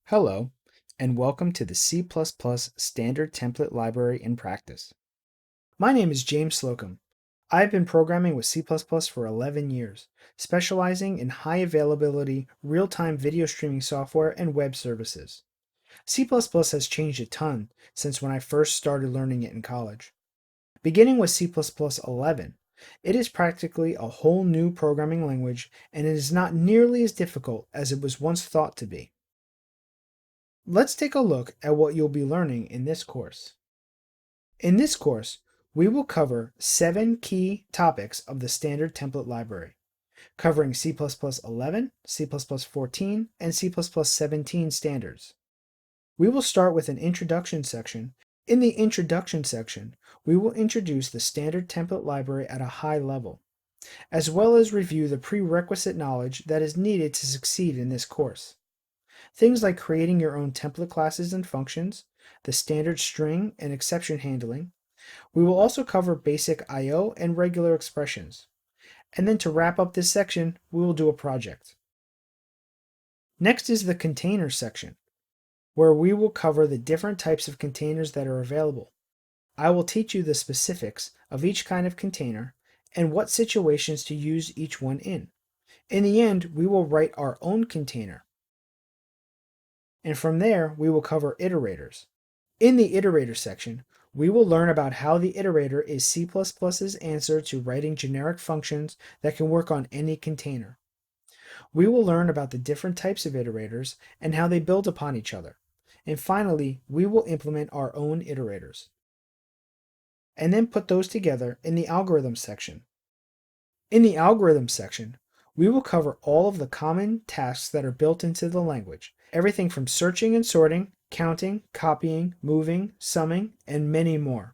Hello, and welcome to the C++ Standard Template Library in Practice. My name is James Slocum. I've been programming with C++ for 11 years, specializing in high availability, real-time video streaming software and web services. C++ has changed a ton since when I first started learning it in college. Beginning with C++ 11, it is practically a whole new programming language, and it is not nearly as difficult as it was once thought to be. Let's take a look at what you'll be learning in this course. In this course, we will cover 7 key topics of the standard template library, covering C++ 11, C++ 14, and C++ 17 standards. We will start with an introduction section. In the introduction section, we will introduce the standard template library at a high level, as well as review the prerequisite knowledge that is needed to succeed in this course. Things like creating your own template classes and functions, the standard string and exception handling. We will also cover basic I/O and regular expressions. And then to wrap up this section, we will do a project. Next is the containers section, where we will cover the different types of containers that are available. I will teach you the specifics of each kind of container and what situations to use each one in. In the end, we will write our own container. And from there, we will cover iterators. In the iterator section, we will learn about how the iterator is C++'s answer to writing generic functions that can work on any container. We will learn about the different types of iterators and how they build upon each other. And finally, we will implement our own iterators, and then put those together in the algorithm section. In the algorithm section, we will cover all of the common tasks that are built into the language, everything from searching and sorting, counting, copying, moving, summing, and many more.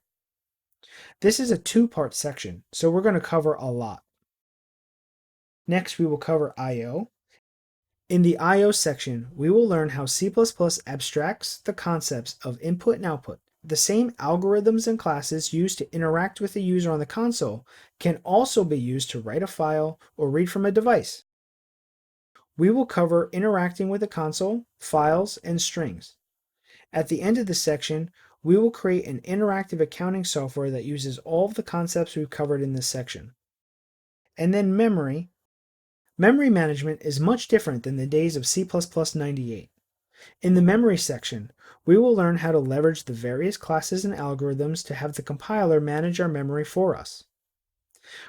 This is a two-part section, so we're going to cover a lot. Next, we will cover I/O. In the I/O section, we will learn how C++ abstracts the concepts of input and output. The same algorithms and classes used to interact with the user on the console can also be used to write a file or read from a device. We will cover interacting with the console, files, and strings. At the end of the section, we will create an interactive accounting software that uses all of the concepts we've covered in this section. And then memory. Memory management is much different than the days of C++ 98. In the memory section, we will learn how to leverage the various classes and algorithms to have the compiler manage our memory for us.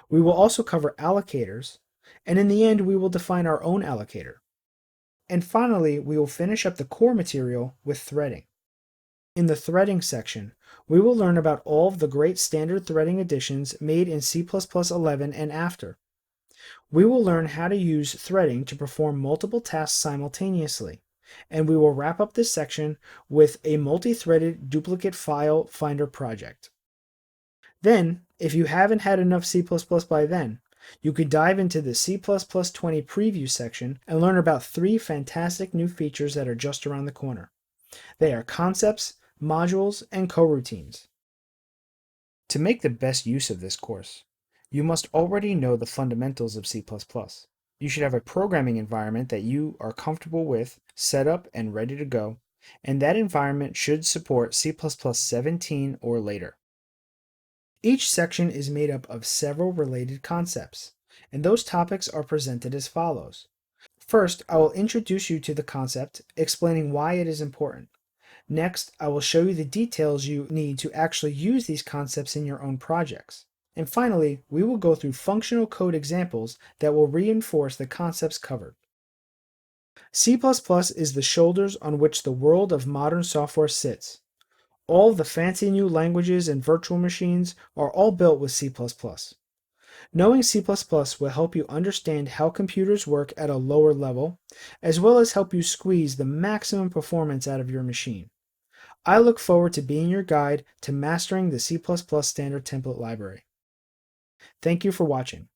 We will also cover allocators, and in the end we will define our own allocator. And finally, we will finish up the core material with threading. In the threading section, we will learn about all of the great standard threading additions made in C++ 11 and after. We will learn how to use threading to perform multiple tasks simultaneously. And we will wrap up this section with a multi-threaded duplicate file finder project. Then, if you haven't had enough C++ by then, you could dive into the C++ 20 preview section and learn about 3 fantastic new features that are just around the corner. They are concepts, modules, and coroutines. To make the best use of this course, you must already know the fundamentals of C++. You should have a programming environment that you are comfortable with, set up and ready to go, and that environment should support C++ 17 or later. Each section is made up of several related concepts, and those topics are presented as follows. First, I will introduce you to the concept, explaining why it is important. Next, I will show you the details you need to actually use these concepts in your own projects. And finally, we will go through functional code examples that will reinforce the concepts covered. C++ is the shoulders on which the world of modern software sits. All the fancy new languages and virtual machines are all built with C++. Knowing C++ will help you understand how computers work at a lower level, as well as help you squeeze the maximum performance out of your machine. I look forward to being your guide to mastering the C++ standard template library. Thank you for watching.